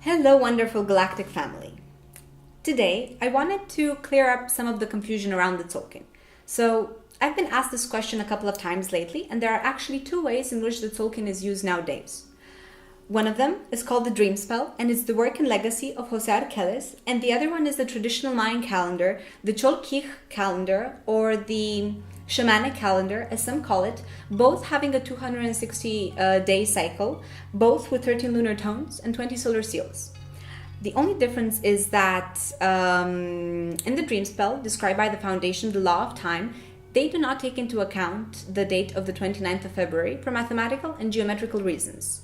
Hello, wonderful galactic family. Today, I wanted to clear up some of the confusion around the Tzolkin. So, I've been asked this question a couple of times lately, and there are actually two ways in which the Tzolkin is used nowadays. One of them is called the Dreamspell, and it's the work and legacy of Jose Arguelles, and the other one is the traditional Mayan calendar, the Tzolkin calendar, or the Shamanic Calendar, as some call it, both having a 260-day cycle, both with 13 lunar tones and 20 solar seals. The only difference is that in the Dreamspell, described by the Foundation, the law of time, they do not take into account the date of the 29th of February for mathematical and geometrical reasons.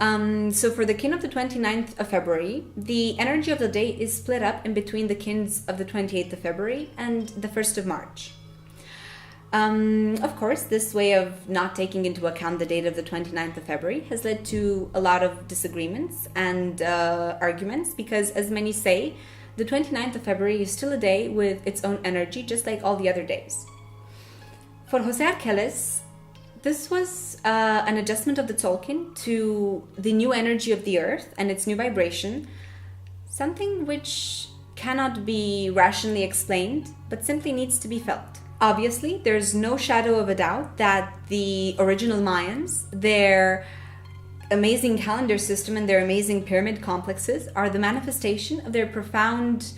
So for the kin of the 29th of February, the energy of the day is split up in between the kins of the 28th of February and the 1st of March. Of course, this way of not taking into account the date of the 29th of February has led to a lot of disagreements and arguments because, as many say, the 29th of February is still a day with its own energy, just like all the other days. For Jose Arguelles, this was an adjustment of the Tzolkin to the new energy of the Earth and its new vibration, something which cannot be rationally explained, but simply needs to be felt. Obviously, there's no shadow of a doubt that the original Mayans, their amazing calendar system and their amazing pyramid complexes are the manifestation of their profound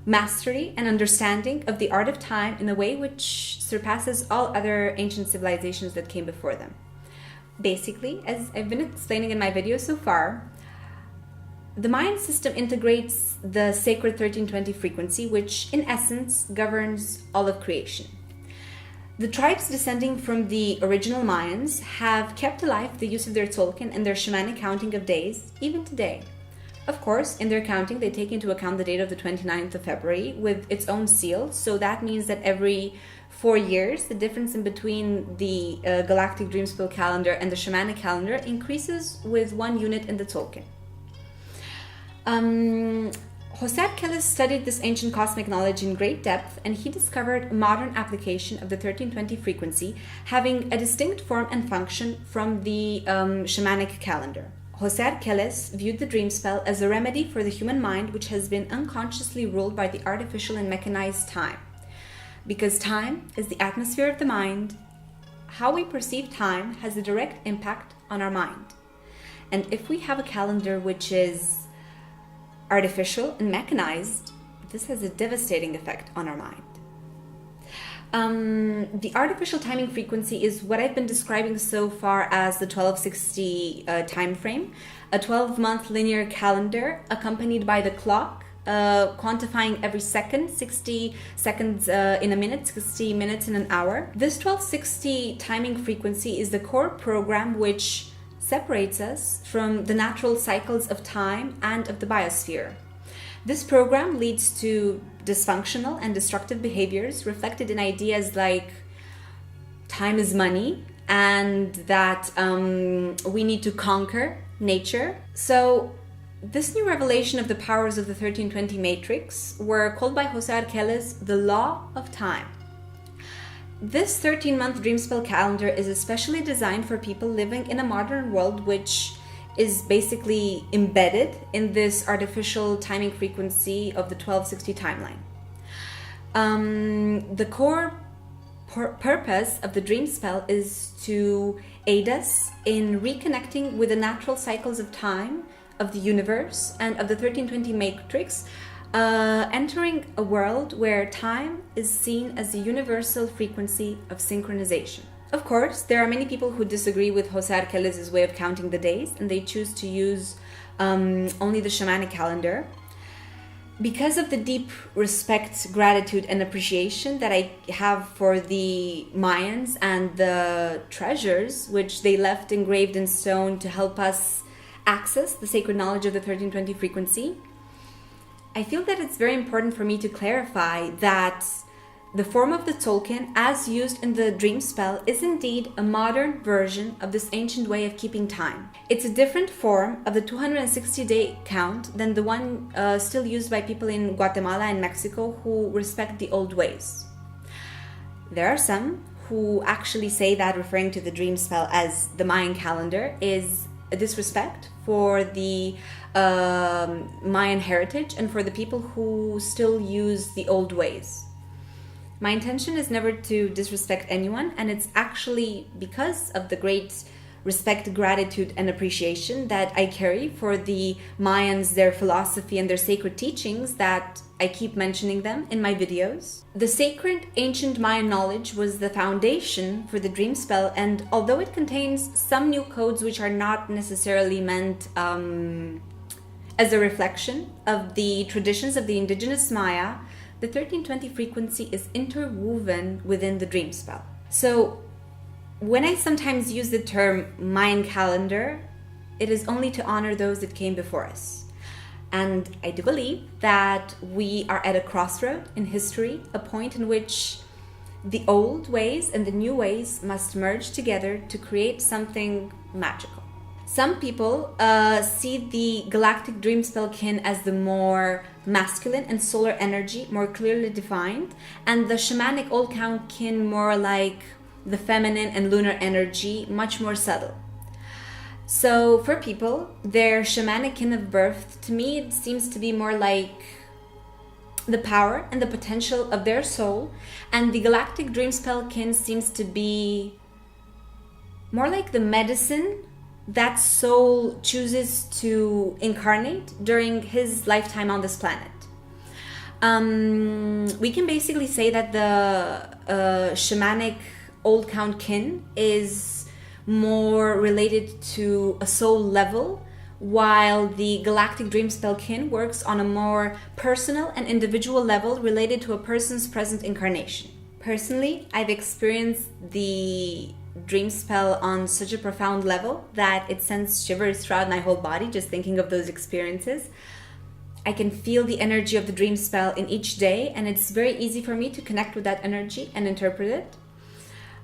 mastery and understanding of the art of time in a way which surpasses all other ancient civilizations that came before them. Basically, as I've been explaining in my videos so far, the Mayan system integrates the sacred 1320 frequency, which in essence governs all of creation. The tribes descending from the original Mayans have kept alive the use of their Tzolkin and their shamanic counting of days, even today. Of course, in their counting, they take into account the date of the 29th of February with its own seal, so that means that every 4 years, the difference in between the Galactic Dreamspell Calendar and the Shamanic Calendar increases with 1 unit in the Tzolkin. Jose Arguelles studied this ancient cosmic knowledge in great depth, and he discovered a modern application of the 1320 frequency having a distinct form and function from the Shamanic Calendar. Jose Arguelles viewed the Dreamspell as a remedy for the human mind which has been unconsciously ruled by the artificial and mechanized time. Because time is the atmosphere of the mind, how we perceive time has a direct impact on our mind. And if we have a calendar which is artificial and mechanized, this has a devastating effect on our mind. The artificial timing frequency is what I've been describing so far as the 1260 time frame, a 12-month linear calendar accompanied by the clock, quantifying every second, 60 seconds in a minute, 60 minutes in an hour. This 1260 timing frequency is the core program which separates us from the natural cycles of time and of the biosphere. This program leads to dysfunctional and destructive behaviors reflected in ideas like time is money and that we need to conquer nature. So this new revelation of the powers of the 1320 matrix were called by Jose Arguelles the law of time. This 13-month Dreamspell calendar is especially designed for people living in a modern world which is basically embedded in this artificial timing frequency of the 1260 timeline. The core purpose of the Dreamspell is to aid us in reconnecting with the natural cycles of time, of the universe, and of the 1320 matrix, entering a world where time is seen as the universal frequency of synchronization. Of course, there are many people who disagree with Jose Arguelles' way of counting the days, and they choose to use only the Shamanic calendar. Because of the deep respect, gratitude, and appreciation that I have for the Mayans and the treasures which they left engraved in stone to help us access the sacred knowledge of the 1320 frequency, I feel that it's very important for me to clarify that the form of the Tzolkin, as used in the Dreamspell, is indeed a modern version of this ancient way of keeping time. It's a different form of the 260-day count than the one still used by people in Guatemala and Mexico who respect the old ways. There are some who actually say that referring to the Dreamspell as the Mayan calendar is a disrespect for the Mayan heritage and for the people who still use the old ways. My intention is never to disrespect anyone, and it's actually because of the great respect, gratitude, and appreciation that I carry for the Mayans, their philosophy, and their sacred teachings that I keep mentioning them in my videos. The sacred ancient Mayan knowledge was the foundation for the dream spell, and although it contains some new codes which are not necessarily meant as a reflection of the traditions of the indigenous Maya, the 1320 frequency is interwoven within the dream spell. So when I sometimes use the term Mayan calendar, it is only to honor those that came before us. And I do believe that we are at a crossroad in history, a point in which the old ways and the new ways must merge together to create something magical. Some people see the galactic dream spell kin as the more masculine and solar energy, more clearly defined, and the shamanic old count kin more like the feminine and lunar energy, much more subtle. So for people, their shamanic kin of birth, to me, it seems to be more like the power and the potential of their soul, and the galactic dream spell kin seems to be more like the medicine that soul chooses to incarnate during his lifetime on this planet. We can basically say that the shamanic old count kin is more related to a soul level, while the galactic dream spell kin works on a more personal and individual level related to a person's present incarnation. Personally, I've experienced the dream spell on such a profound level that it sends shivers throughout my whole body just thinking of those experiences. I can feel the energy of the dream spell in each day, and it's very easy for me to connect with that energy and interpret it.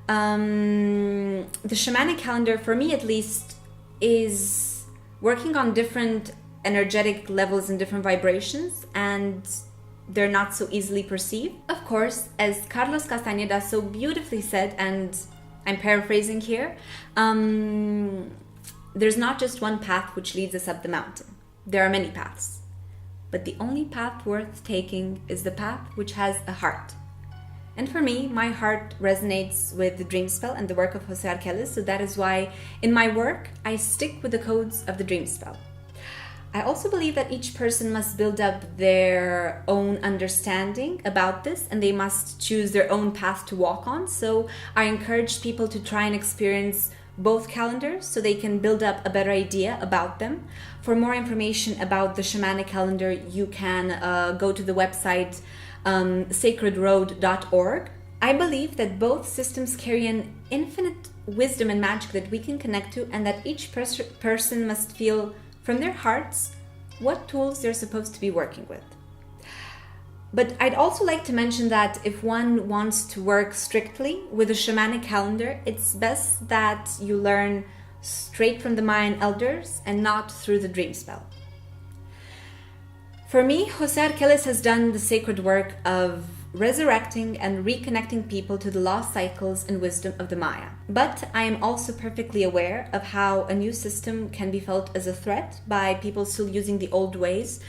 The shamanic calendar, for me at least, is working on different energetic levels and different vibrations, and they're not so easily perceived. Of course, as Carlos Castañeda so beautifully said, and I'm paraphrasing here, there's not just one path which leads us up the mountain. There are many paths. But the only path worth taking is the path which has a heart. And for me, my heart resonates with the dream spell and the work of Jose Arguelles, so that is why in my work, I stick with the codes of the dream spell. I also believe that each person must build up their own understanding about this, and they must choose their own path to walk on. So I encourage people to try and experience both calendars so they can build up a better idea about them. For more information about the Shamanic Calendar, you can go to the website sacredroad.org. I believe that both systems carry an infinite wisdom and magic that we can connect to, and that each person must feel from their hearts what tools they're supposed to be working with. But I'd also like to mention that if one wants to work strictly with a shamanic calendar, it's best that you learn straight from the Mayan elders and not through the dream spell. For me, Jose Arguelles has done the sacred work of resurrecting and reconnecting people to the lost cycles and wisdom of the Maya. But I am also perfectly aware of how a new system can be felt as a threat by people still using the old ways,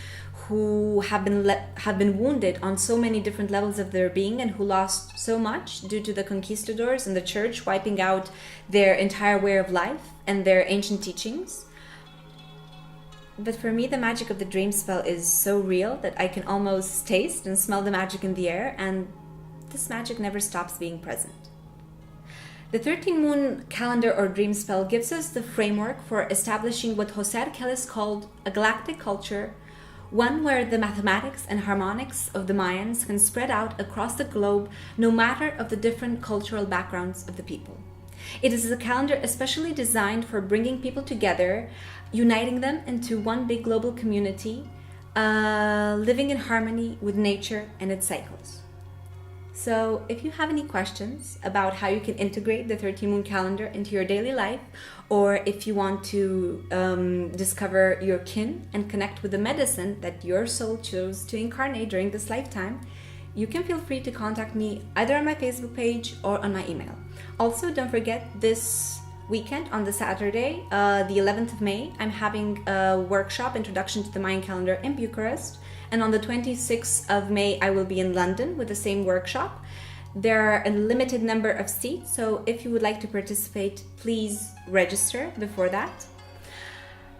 who have been wounded on so many different levels of their being and who lost so much due to the conquistadors and the church wiping out their entire way of life and their ancient teachings. But for me, the magic of the dream spell is so real that I can almost taste and smell the magic in the air, and this magic never stops being present. The 13 moon calendar or dream spell gives us the framework for establishing what Jose Arguelles called a galactic culture, one where the mathematics and harmonics of the Mayans can spread out across the globe no matter of the different cultural backgrounds of the people. It is a calendar especially designed for bringing people together, uniting them into one big global community, living in harmony with nature and its cycles. So if you have any questions about how you can integrate the 13 moon calendar into your daily life, or if you want to discover your kin and connect with the medicine that your soul chose to incarnate during this lifetime, you can feel free to contact me either on my Facebook page or on my email. Also, don't forget, this weekend, on the Saturday, the 11th of May, I'm having a workshop, Introduction to the Mayan Calendar, in Bucharest. And on the 26th of May, I will be in London with the same workshop. There are a limited number of seats, so if you would like to participate, please register before that.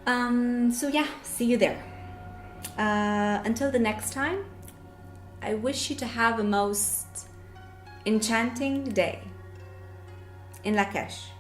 So yeah, see you there. Until the next time, I wish you to have a most enchanting day in Lakesh.